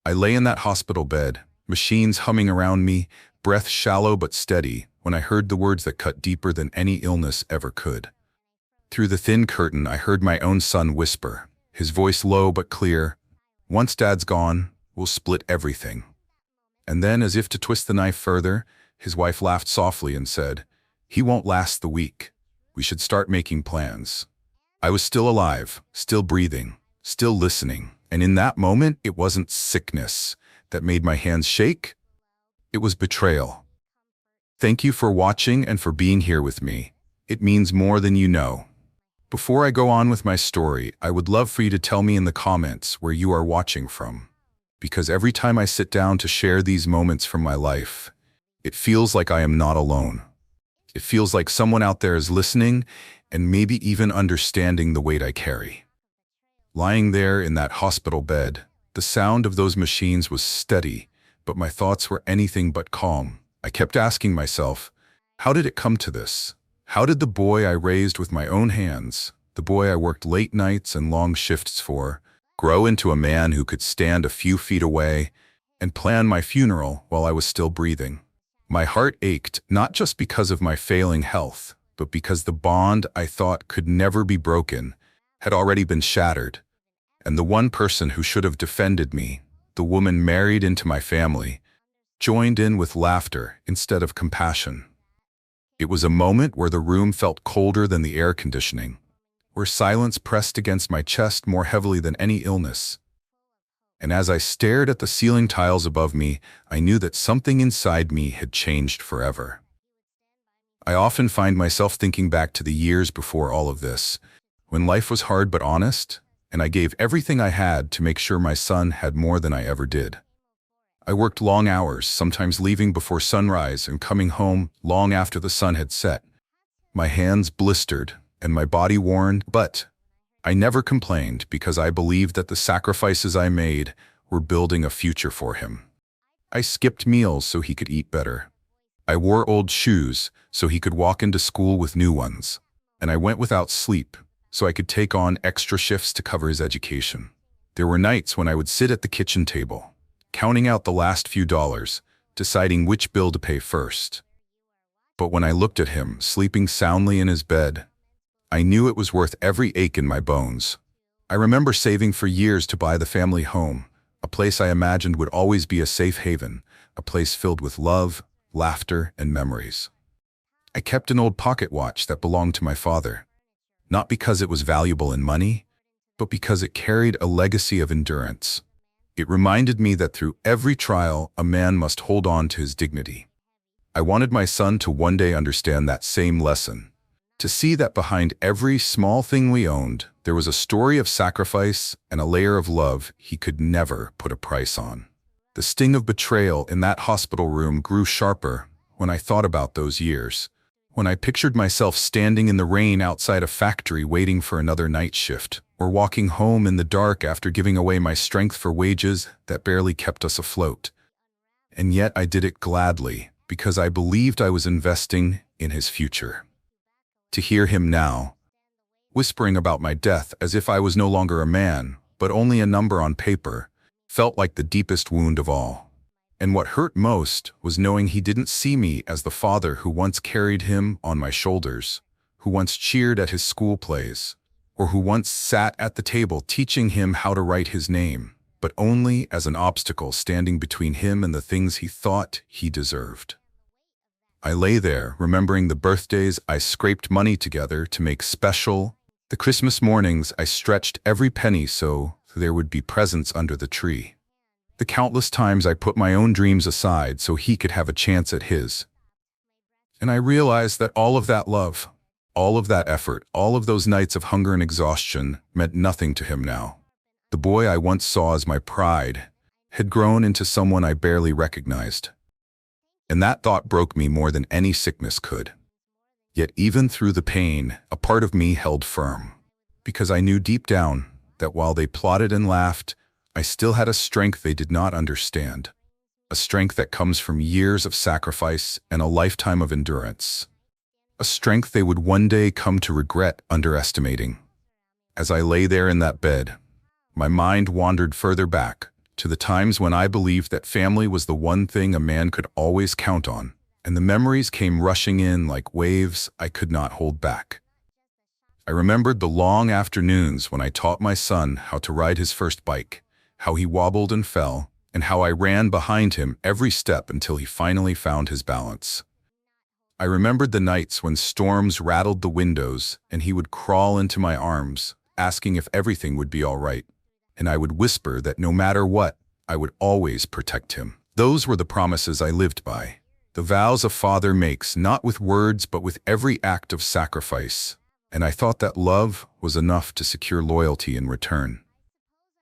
I lay in that hospital bed, machines humming around me, breath shallow but steady, when I heard the words that cut deeper than any illness ever could. Through the thin curtain, I heard my own son whisper, his voice low but clear, "Once Dad's gone, we'll split everything." And then, as if to twist the knife further, his wife laughed softly and said, "He won't last the week. We should start making plans." I was still alive, still breathing, still listening, and in that moment, it wasn't sickness that made my hands shake. It was betrayal. Thank you for watching and for being here with me. It means more than you know. Before I go on with my story, I would love for you to tell me in the comments where you are watching from. Because every time I sit down to share these moments from my life, it feels like I am not alone. It feels like someone out there is listening and maybe even understanding the weight I carry. Lying there in that hospital bed, the sound of those machines was steady, but my thoughts were anything but calm. I kept asking myself, how did it come to this? How did the boy I raised with my own hands, the boy I worked late nights and long shifts for, grow into a man who could stand a few feet away and plan my funeral while I was still breathing? My heart ached, not just because of my failing health, but because the bond I thought could never be broken had already been shattered. And the one person who should have defended me, the woman married into my family, joined in with laughter instead of compassion. It was a moment where the room felt colder than the air conditioning, where silence pressed against my chest more heavily than any illness. And as I stared at the ceiling tiles above me, I knew that something inside me had changed forever. I often find myself thinking back to the years before all of this, when life was hard but honest, and I gave everything I had to make sure my son had more than I ever did. I worked long hours, sometimes leaving before sunrise and coming home long after the sun had set. My hands blistered and my body worn, but I never complained because I believed that the sacrifices I made were building a future for him. I skipped meals so he could eat better. I wore old shoes so he could walk into school with new ones. And I went without sleep so I could take on extra shifts to cover his education. There were nights when I would sit at the kitchen table, counting out the last few dollars, deciding which bill to pay first. But when I looked at him, sleeping soundly in his bed, I knew it was worth every ache in my bones. I remember saving for years to buy the family home, a place I imagined would always be a safe haven, a place filled with love, laughter, and memories. I kept an old pocket watch that belonged to my father, not because it was valuable in money, but because it carried a legacy of endurance. It reminded me that through every trial, a man must hold on to his dignity. I wanted my son to one day understand that same lesson, to see that behind every small thing we owned, there was a story of sacrifice and a layer of love he could never put a price on. The sting of betrayal in that hospital room grew sharper when I thought about those years, when I pictured myself standing in the rain outside a factory waiting for another night shift, or walking home in the dark after giving away my strength for wages that barely kept us afloat. And yet I did it gladly, because I believed I was investing in his future. To hear him now, whispering about my death as if I was no longer a man, but only a number on paper, felt like the deepest wound of all. And what hurt most was knowing he didn't see me as the father who once carried him on my shoulders, who once cheered at his school plays, or who once sat at the table teaching him how to write his name, but only as an obstacle standing between him and the things he thought he deserved. I lay there, remembering the birthdays I scraped money together to make special, the Christmas mornings I stretched every penny so there would be presents under the tree, the countless times I put my own dreams aside so he could have a chance at his. And I realized that all of that love, all of that effort, all of those nights of hunger and exhaustion meant nothing to him now. The boy I once saw as my pride had grown into someone I barely recognized. And that thought broke me more than any sickness could. Yet even through the pain, a part of me held firm, because I knew deep down that while they plotted and laughed, I still had a strength they did not understand, a strength that comes from years of sacrifice and a lifetime of endurance, a strength they would one day come to regret underestimating. As I lay there in that bed, my mind wandered further back to the times when I believed that family was the one thing a man could always count on, and the memories came rushing in like waves I could not hold back. I remembered the long afternoons when I taught my son how to ride his first bike, how he wobbled and fell, and how I ran behind him every step until he finally found his balance. I remembered the nights when storms rattled the windows and he would crawl into my arms, asking if everything would be all right, and I would whisper that no matter what, I would always protect him. Those were the promises I lived by, the vows a father makes not with words but with every act of sacrifice, and I thought that love was enough to secure loyalty in return.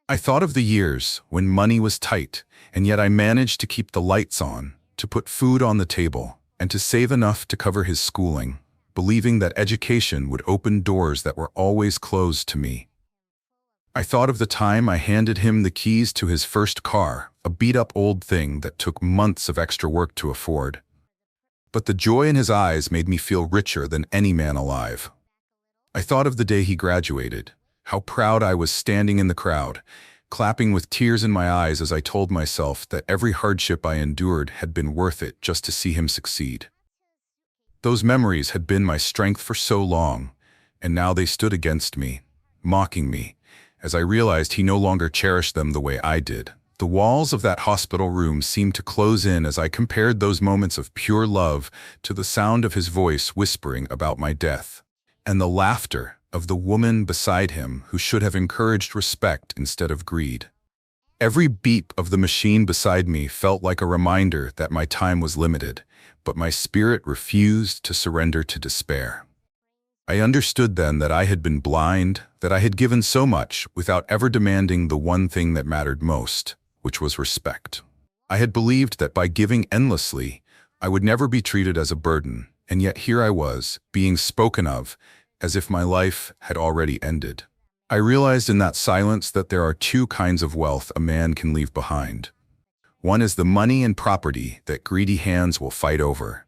I thought of the years when money was tight, and yet I managed to keep the lights on, to put food on the table, and to save enough to cover his schooling, believing that education would open doors that were always closed to me. I thought of the time I handed him the keys to his first car, a beat-up old thing that took months of extra work to afford. But the joy in his eyes made me feel richer than any man alive. I thought of the day he graduated, how proud I was standing in the crowd, clapping with tears in my eyes as I told myself that every hardship I endured had been worth it just to see him succeed. Those memories had been my strength for so long, and now they stood against me, mocking me, as I realized he no longer cherished them the way I did. The walls of that hospital room seemed to close in as I compared those moments of pure love to the sound of his voice whispering about my death, and the laughter of the woman beside him who should have encouraged respect instead of greed. Every beep of the machine beside me felt like a reminder that my time was limited, but my spirit refused to surrender to despair. I understood then that I had been blind, that I had given so much without ever demanding the one thing that mattered most, which was respect. I had believed that by giving endlessly, I would never be treated as a burden, and yet here I was, being spoken of, as if my life had already ended. I realized in that silence that there are two kinds of wealth a man can leave behind. One is the money and property that greedy hands will fight over,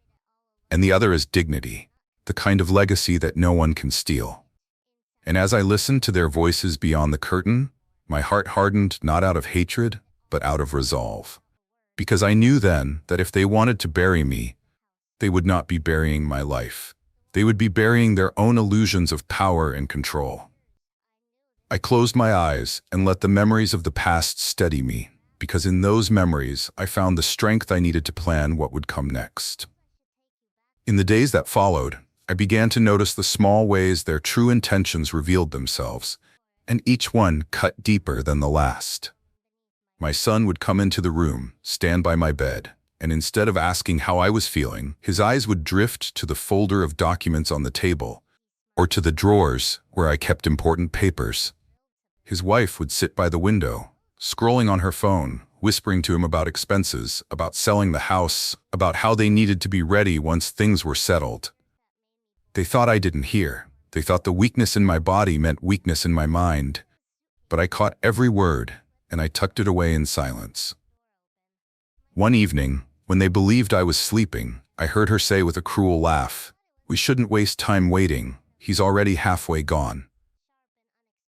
and the other is dignity, the kind of legacy that no one can steal. And as I listened to their voices beyond the curtain, my heart hardened not out of hatred, but out of resolve. Because I knew then that if they wanted to bury me, they would not be burying my life. They would be burying their own illusions of power and control. I closed my eyes and let the memories of the past steady me, because in those memories I found the strength I needed to plan what would come next. In the days that followed, I began to notice the small ways their true intentions revealed themselves, and each one cut deeper than the last. My son would come into the room, stand by my bed, and instead of asking how I was feeling, his eyes would drift to the folder of documents on the table, or to the drawers where I kept important papers. His wife would sit by the window, scrolling on her phone, whispering to him about expenses, about selling the house, about how they needed to be ready once things were settled. They thought I didn't hear. They thought the weakness in my body meant weakness in my mind. But I caught every word, and I tucked it away in silence. One evening, when they believed I was sleeping, I heard her say with a cruel laugh, "We shouldn't waste time waiting. He's already halfway gone."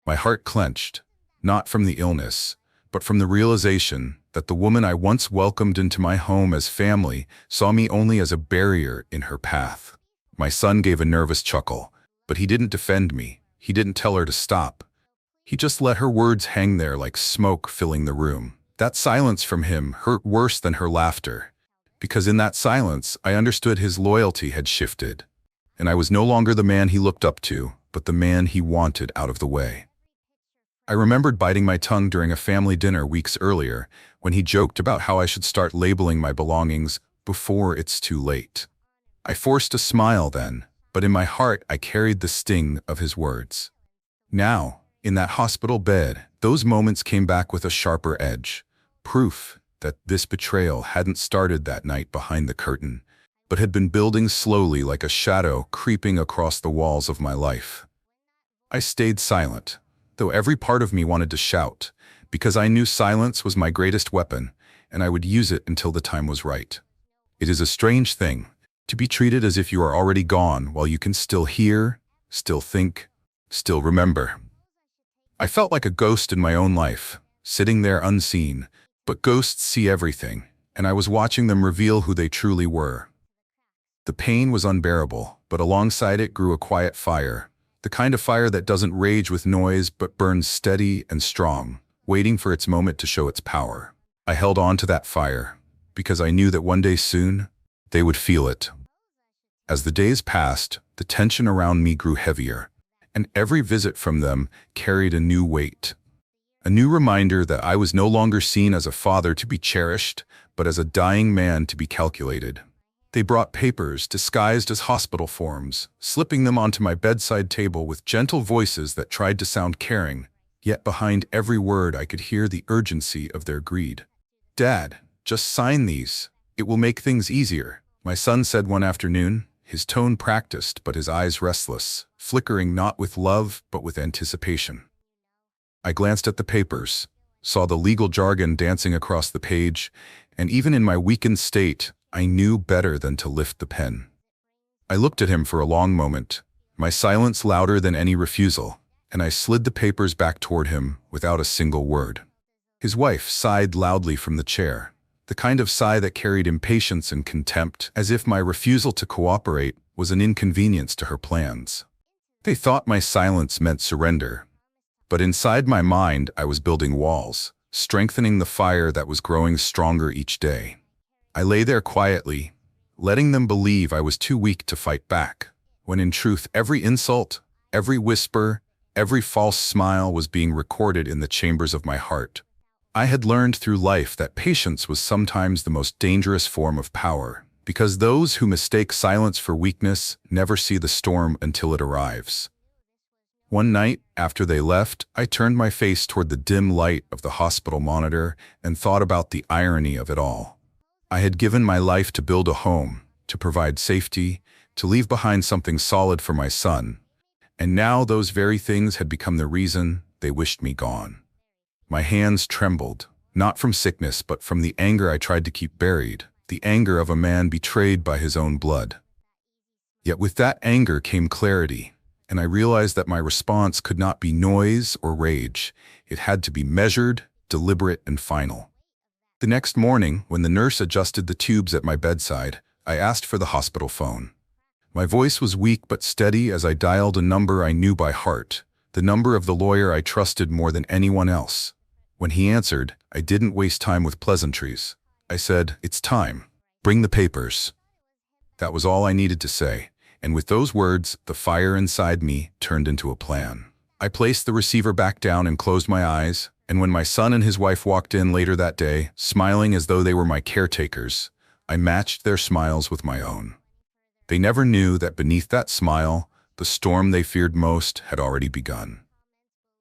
My heart clenched, not from the illness, but from the realization that the woman I once welcomed into my home as family saw me only as a barrier in her path. My son gave a nervous chuckle, but he didn't defend me. He didn't tell her to stop. He just let her words hang there like smoke filling the room. That silence from him hurt worse than her laughter, because in that silence I understood his loyalty had shifted, and I was no longer the man he looked up to, but the man he wanted out of the way. I remembered biting my tongue during a family dinner weeks earlier when he joked about how I should start labeling my belongings before it's too late. I forced a smile then, but in my heart I carried the sting of his words. Now, in that hospital bed, those moments came back with a sharper edge, proof that this betrayal hadn't started that night behind the curtain, but had been building slowly like a shadow creeping across the walls of my life. I stayed silent, though every part of me wanted to shout, because I knew silence was my greatest weapon, and I would use it until the time was right. It is a strange thing, to be treated as if you are already gone while you can still hear, still think, still remember. I felt like a ghost in my own life, sitting there unseen, But ghosts see everything, and I was watching them reveal who they truly were. The pain was unbearable, but alongside it grew a quiet fire, the kind of fire that doesn't rage with noise but burns steady and strong, waiting for its moment to show its power. I held on to that fire, because I knew that one day soon, they would feel it. As the days passed, the tension around me grew heavier, and every visit from them carried a new weight. A new reminder that I was no longer seen as a father to be cherished, but as a dying man to be calculated. They brought papers disguised as hospital forms, slipping them onto my bedside table with gentle voices that tried to sound caring, yet behind every word I could hear the urgency of their greed. "Dad, just sign these. It will make things easier," my son said one afternoon, his tone practiced but his eyes restless, flickering not with love but with anticipation. I glanced at the papers, saw the legal jargon dancing across the page, and even in my weakened state, I knew better than to lift the pen. I looked at him for a long moment, my silence louder than any refusal, and I slid the papers back toward him without a single word. His wife sighed loudly from the chair, the kind of sigh that carried impatience and contempt, as if my refusal to cooperate was an inconvenience to her plans. They thought my silence meant surrender, but inside my mind I was building walls, strengthening the fire that was growing stronger each day. I lay there quietly, letting them believe I was too weak to fight back, when in truth every insult, every whisper, every false smile was being recorded in the chambers of my heart. I had learned through life that patience was sometimes the most dangerous form of power, because those who mistake silence for weakness never see the storm until it arrives. One night, after they left, I turned my face toward the dim light of the hospital monitor and thought about the irony of it all. I had given my life to build a home, to provide safety, to leave behind something solid for my son, and now those very things had become the reason they wished me gone. My hands trembled, not from sickness but from the anger I tried to keep buried, the anger of a man betrayed by his own blood. Yet with that anger came clarity, and I realized that my response could not be noise or rage. It had to be measured, deliberate, and final. The next morning, when the nurse adjusted the tubes at my bedside, I asked for the hospital phone. My voice was weak but steady as I dialed a number I knew by heart, the number of the lawyer I trusted more than anyone else. When he answered, I didn't waste time with pleasantries. I said, "It's time. Bring the papers." That was all I needed to say, and with those words, the fire inside me turned into a plan. I placed the receiver back down and closed my eyes, and when my son and his wife walked in later that day, smiling as though they were my caretakers, I matched their smiles with my own. They never knew that beneath that smile, the storm they feared most had already begun.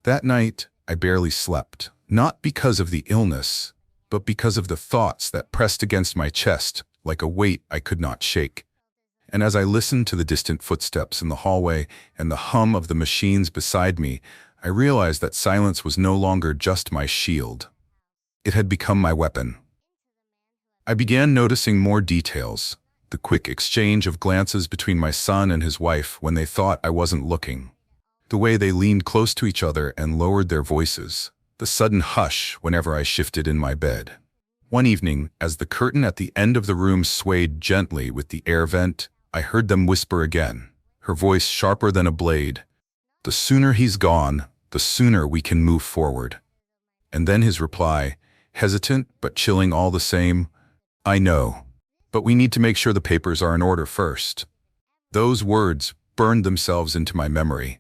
That night, I barely slept, not because of the illness, but because of the thoughts that pressed against my chest like a weight I could not shake. And as I listened to the distant footsteps in the hallway and the hum of the machines beside me, I realized that silence was no longer just my shield. It had become my weapon. I began noticing more details, the quick exchange of glances between my son and his wife when they thought I wasn't looking, the way they leaned close to each other and lowered their voices, the sudden hush whenever I shifted in my bed. One evening, as the curtain at the end of the room swayed gently with the air vent, I heard them whisper again, her voice sharper than a blade. "The sooner he's gone, the sooner we can move forward." And then his reply, hesitant but chilling all the same, "I know, but we need to make sure the papers are in order first." Those words burned themselves into my memory,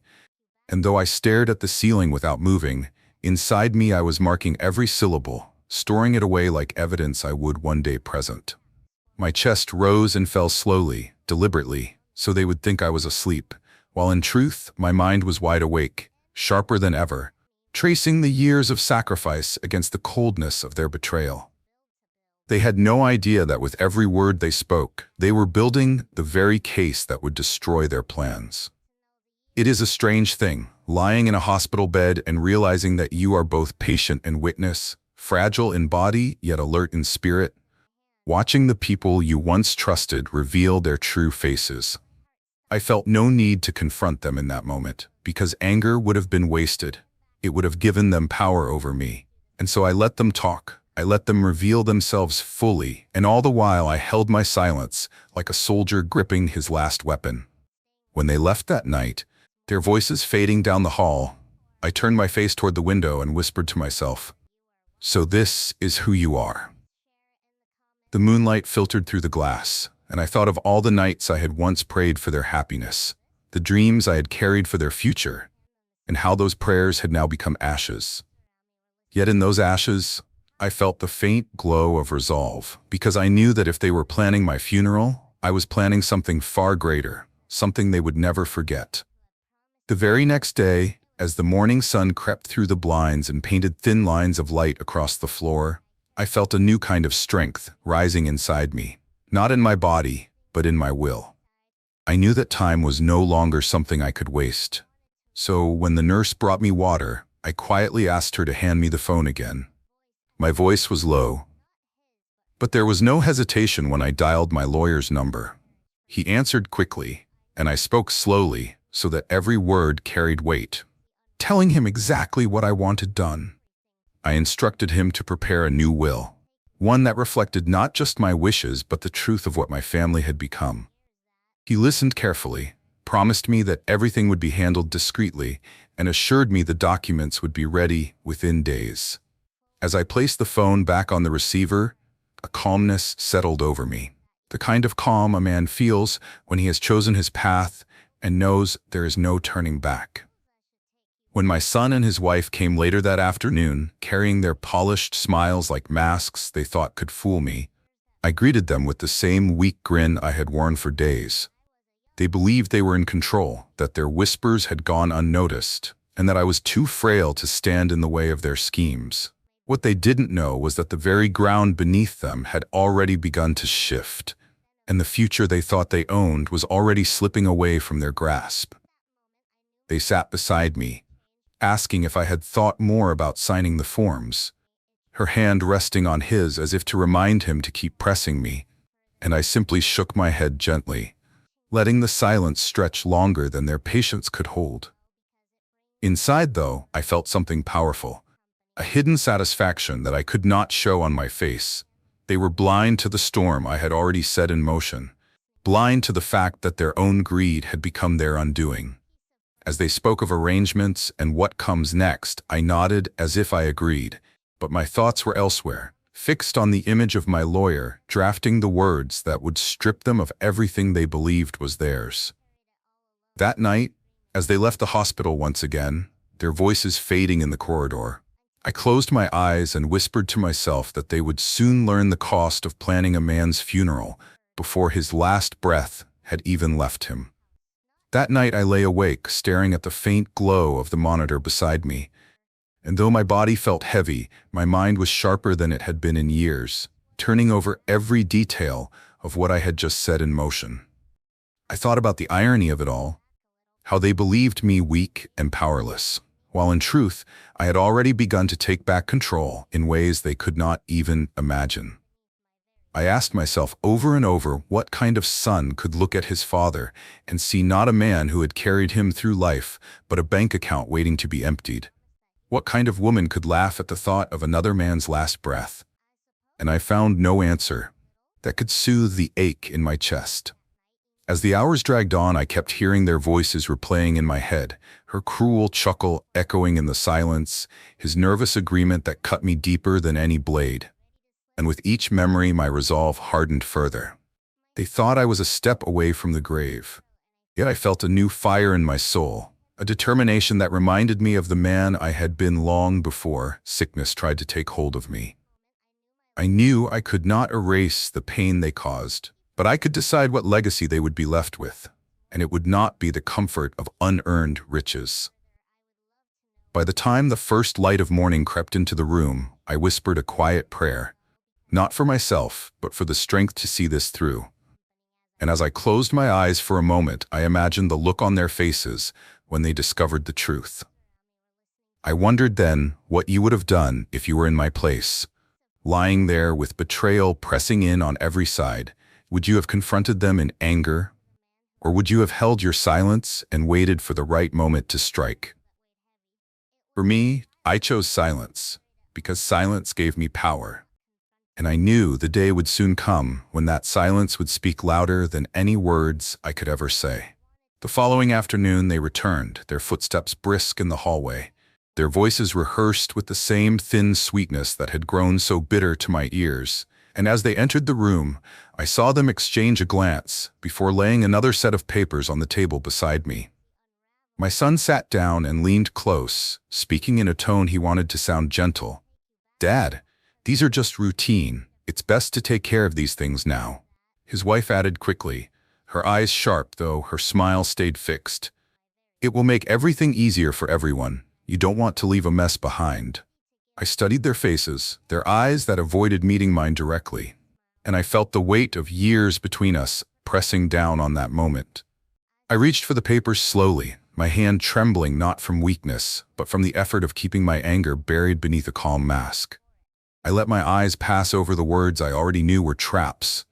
and though I stared at the ceiling without moving, inside me I was marking every syllable, storing it away like evidence I would one day present. My chest rose and fell slowly, deliberately, so they would think I was asleep, while in truth my mind was wide awake, sharper than ever, tracing the years of sacrifice against the coldness of their betrayal. They had no idea that with every word they spoke, they were building the very case that would destroy their plans. It is a strange thing, lying in a hospital bed and realizing that you are both patient and witness, fragile in body yet alert in spirit, watching the people you once trusted reveal their true faces. I felt no need to confront them in that moment, because anger would have been wasted. It would have given them power over me, and so I let them talk. I let them reveal themselves fully, and all the while I held my silence like a soldier gripping his last weapon. When they left that night, their voices fading down the hall, I turned my face toward the window and whispered to myself, "So this is who you are." The moonlight filtered through the glass, and I thought of all the nights I had once prayed for their happiness, the dreams I had carried for their future, and how those prayers had now become ashes. Yet in those ashes, I felt the faint glow of resolve, because I knew that if they were planning my funeral, I was planning something far greater, something they would never forget. The very next day, as the morning sun crept through the blinds and painted thin lines of light across the floor, I felt a new kind of strength rising inside me, not in my body, but in my will. I knew that time was no longer something I could waste. So when the nurse brought me water, I quietly asked her to hand me the phone again. My voice was low, but there was no hesitation when I dialed my lawyer's number. He answered quickly, and I spoke slowly so that every word carried weight, telling him exactly what I wanted done. I instructed him to prepare a new will, one that reflected not just my wishes but the truth of what my family had become. He listened carefully, promised me that everything would be handled discreetly, and assured me the documents would be ready within days. As I placed the phone back on the receiver, a calmness settled over me, the kind of calm a man feels when he has chosen his path and knows there is no turning back. When my son and his wife came later that afternoon, carrying their polished smiles like masks they thought could fool me, I greeted them with the same weak grin I had worn for days. They believed they were in control, that their whispers had gone unnoticed, and that I was too frail to stand in the way of their schemes. What they didn't know was that the very ground beneath them had already begun to shift, and the future they thought they owned was already slipping away from their grasp. They sat beside me, asking if I had thought more about signing the forms, her hand resting on his as if to remind him to keep pressing me, and I simply shook my head gently, letting the silence stretch longer than their patience could hold. Inside, though, I felt something powerful, a hidden satisfaction that I could not show on my face. They were blind to the storm I had already set in motion, blind to the fact that their own greed had become their undoing. As they spoke of arrangements and what comes next, I nodded as if I agreed, but my thoughts were elsewhere, fixed on the image of my lawyer, drafting the words that would strip them of everything they believed was theirs. That night, as they left the hospital once again, their voices fading in the corridor, I closed my eyes and whispered to myself that they would soon learn the cost of planning a man's funeral before his last breath had even left him. That night I lay awake, staring at the faint glow of the monitor beside me, and though my body felt heavy, my mind was sharper than it had been in years, turning over every detail of what I had just set in motion. I thought about the irony of it all, how they believed me weak and powerless, while in truth, I had already begun to take back control in ways they could not even imagine. I asked myself over and over what kind of son could look at his father and see not a man who had carried him through life, but a bank account waiting to be emptied. What kind of woman could laugh at the thought of another man's last breath? And I found no answer that could soothe the ache in my chest. As the hours dragged on, I kept hearing their voices replaying in my head, her cruel chuckle echoing in the silence, his nervous agreement that cut me deeper than any blade. And with each memory, my resolve hardened further. They thought I was a step away from the grave, yet I felt a new fire in my soul, a determination that reminded me of the man I had been long before sickness tried to take hold of me. I knew I could not erase the pain they caused, but I could decide what legacy they would be left with, and it would not be the comfort of unearned riches. By the time the first light of morning crept into the room, I whispered a quiet prayer, not for myself, but for the strength to see this through. And as I closed my eyes for a moment, I imagined the look on their faces when they discovered the truth. I wondered then what you would have done if you were in my place, lying there with betrayal pressing in on every side. Would you have confronted them in anger, or would you have held your silence and waited for the right moment to strike? For me, I chose silence, because silence gave me power, and I knew the day would soon come when that silence would speak louder than any words I could ever say. The following afternoon they returned, their footsteps brisk in the hallway, their voices rehearsed with the same thin sweetness that had grown so bitter to my ears, and as they entered the room, I saw them exchange a glance before laying another set of papers on the table beside me. My son sat down and leaned close, speaking in a tone he wanted to sound gentle. "Dad, these are just routine. It's best to take care of these things now." His wife added quickly, her eyes sharp though her smile stayed fixed. "It will make everything easier for everyone. You don't want to leave a mess behind." I studied their faces, their eyes that avoided meeting mine directly, and I felt the weight of years between us pressing down on that moment. I reached for the papers slowly, my hand trembling not from weakness, but from the effort of keeping my anger buried beneath a calm mask. I let my eyes pass over the words I already knew were traps,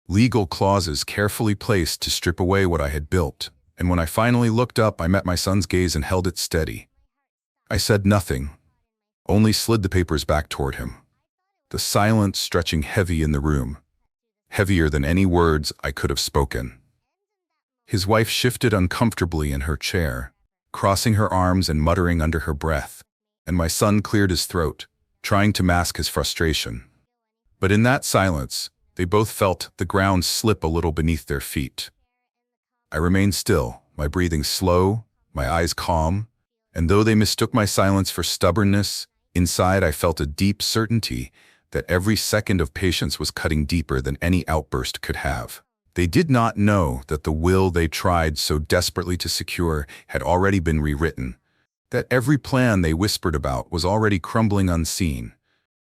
legal clauses carefully placed to strip away what I had built, and when I finally looked up, I met my son's gaze and held it steady. I said nothing, only slid the papers back toward him, the silence stretching heavy in the room, heavier than any words I could have spoken. His wife shifted uncomfortably in her chair, crossing her arms and muttering under her breath, and my son cleared his throat, trying to mask his frustration. But in that silence, they both felt the ground slip a little beneath their feet. I remained still, my breathing slow, my eyes calm, and though they mistook my silence for stubbornness, inside I felt a deep certainty that every second of patience was cutting deeper than any outburst could have. They did not know that the will they tried so desperately to secure had already been rewritten, that every plan they whispered about was already crumbling unseen.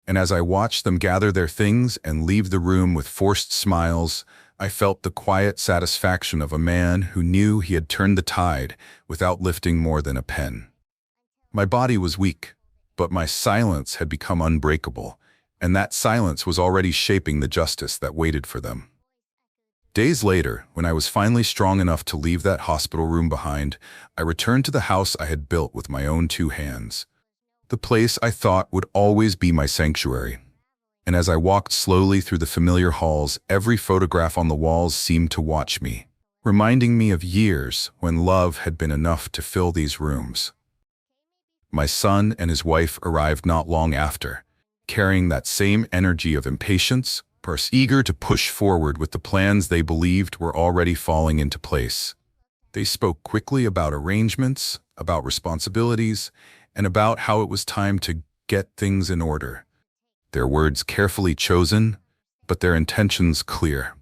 And as I watched them gather their things and leave the room with forced smiles, I felt the quiet satisfaction of a man who knew he had turned the tide without lifting more than a pen. My body was weak, but my silence had become unbreakable, and that silence was already shaping the justice that waited for them. Days later, when I was finally strong enough to leave that hospital room behind, I returned to the house I had built with my own two hands. The place I thought would always be my sanctuary. And as I walked slowly through the familiar halls, every photograph on the walls seemed to watch me, reminding me of years when love had been enough to fill these rooms. My son and his wife arrived not long after, carrying that same energy of impatience, eager to push forward with the plans they believed were already falling into place. They spoke quickly about arrangements, about responsibilities, and about how it was time to get things in order. Their words carefully chosen, but their intentions clear.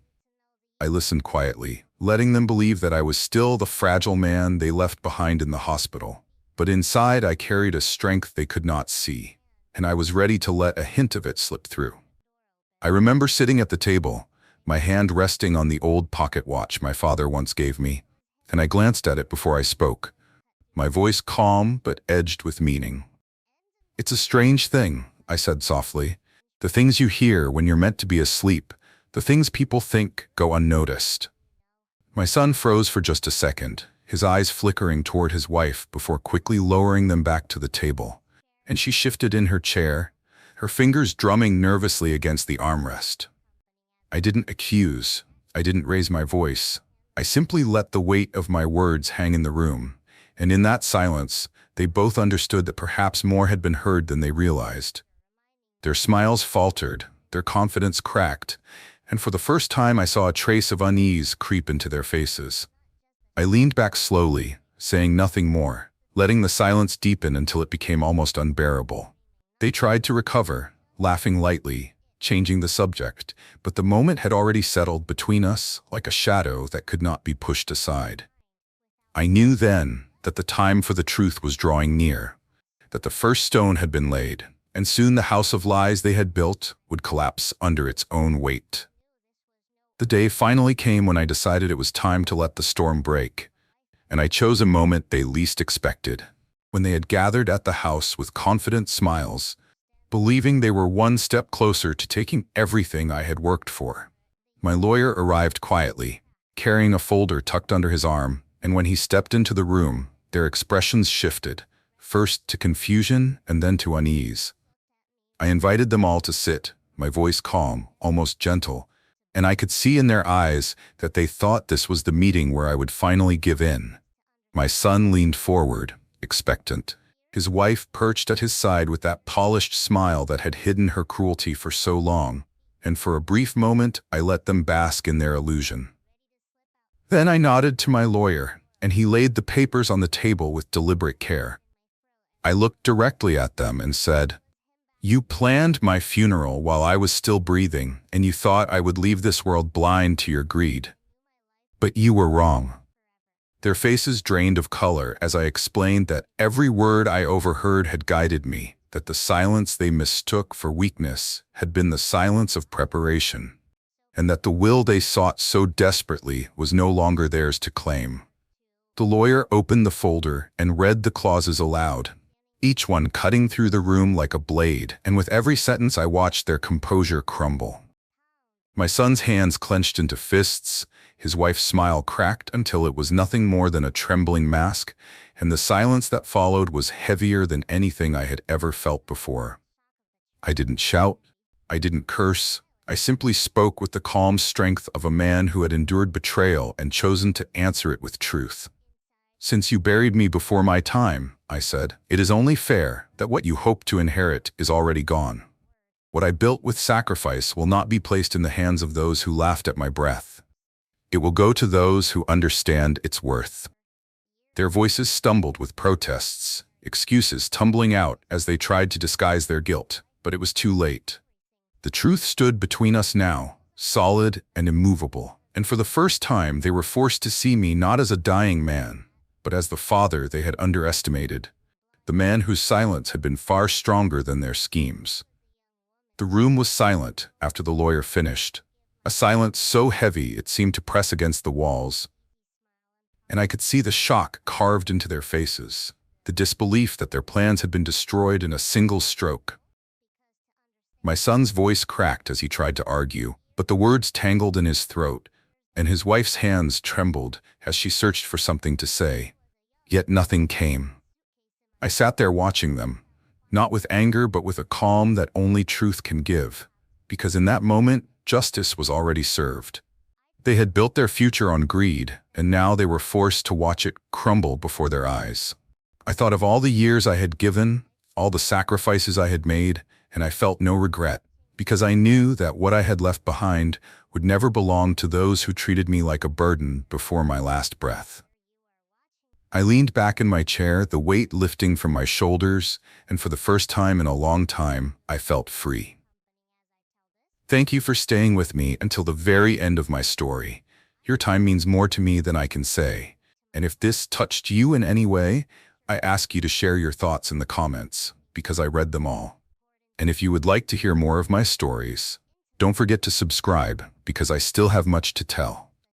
I listened quietly, letting them believe that I was still the fragile man they left behind in the hospital. But inside I carried a strength they could not see, and I was ready to let a hint of it slip through. I remember sitting at the table, my hand resting on the old pocket watch my father once gave me, and I glanced at it before I spoke, my voice calm but edged with meaning. "It's a strange thing," I said softly. "The things you hear when you're meant to be asleep, the things people think go unnoticed." My son froze for just a second, his eyes flickering toward his wife before quickly lowering them back to the table, and she shifted in her chair, her fingers drumming nervously against the armrest. I didn't accuse, I didn't raise my voice. I simply let the weight of my words hang in the room, and in that silence, they both understood that perhaps more had been heard than they realized. Their smiles faltered, their confidence cracked, and for the first time I saw a trace of unease creep into their faces. I leaned back slowly, saying nothing more, letting the silence deepen until it became almost unbearable. They tried to recover, laughing lightly, changing the subject, but the moment had already settled between us like a shadow that could not be pushed aside. I knew then that the time for the truth was drawing near, that the first stone had been laid, and soon the house of lies they had built would collapse under its own weight. The day finally came when I decided it was time to let the storm break, and I chose a moment they least expected. When they had gathered at the house with confident smiles, believing they were one step closer to taking everything I had worked for. My lawyer arrived quietly, carrying a folder tucked under his arm, and when he stepped into the room, their expressions shifted, first to confusion and then to unease. I invited them all to sit, my voice calm, almost gentle, and I could see in their eyes that they thought this was the meeting where I would finally give in. My son leaned forward, expectant, his wife perched at his side with that polished smile that had hidden her cruelty for so long, and for a brief moment I let them bask in their illusion. Then I nodded to my lawyer, and he laid the papers on the table with deliberate care. I looked directly at them and said, "You planned my funeral while I was still breathing, and you thought I would leave this world blind to your greed. But you were wrong." Their faces drained of color as I explained that every word I overheard had guided me, that the silence they mistook for weakness had been the silence of preparation, and that the will they sought so desperately was no longer theirs to claim. The lawyer opened the folder and read the clauses aloud, each one cutting through the room like a blade, and with every sentence I watched their composure crumble. My son's hands clenched into fists, his wife's smile cracked until it was nothing more than a trembling mask, and the silence that followed was heavier than anything I had ever felt before. I didn't shout, I didn't curse, I simply spoke with the calm strength of a man who had endured betrayal and chosen to answer it with truth. "Since you buried me before my time," I said, "it is only fair that what you hope to inherit is already gone. What I built with sacrifice will not be placed in the hands of those who laughed at my breath. It will go to those who understand its worth." Their voices stumbled with protests, excuses tumbling out as they tried to disguise their guilt, but it was too late. The truth stood between us now, solid and immovable, and for the first time they were forced to see me not as a dying man, but as the father they had underestimated, the man whose silence had been far stronger than their schemes. The room was silent after the lawyer finished, a silence so heavy it seemed to press against the walls, and I could see the shock carved into their faces, the disbelief that their plans had been destroyed in a single stroke. My son's voice cracked as he tried to argue, but the words tangled in his throat, and his wife's hands trembled as she searched for something to say. Yet nothing came. I sat there watching them, not with anger but with a calm that only truth can give, because in that moment, justice was already served. They had built their future on greed, and now they were forced to watch it crumble before their eyes. I thought of all the years I had given, all the sacrifices I had made, and I felt no regret, because I knew that what I had left behind would never belong to those who treated me like a burden before my last breath. I leaned back in my chair, the weight lifting from my shoulders, and for the first time in a long time, I felt free. Thank you for staying with me until the very end of my story. Your time means more to me than I can say, and if this touched you in any way, I ask you to share your thoughts in the comments, because I read them all. And if you would like to hear more of my stories, don't forget to subscribe, because I still have much to tell.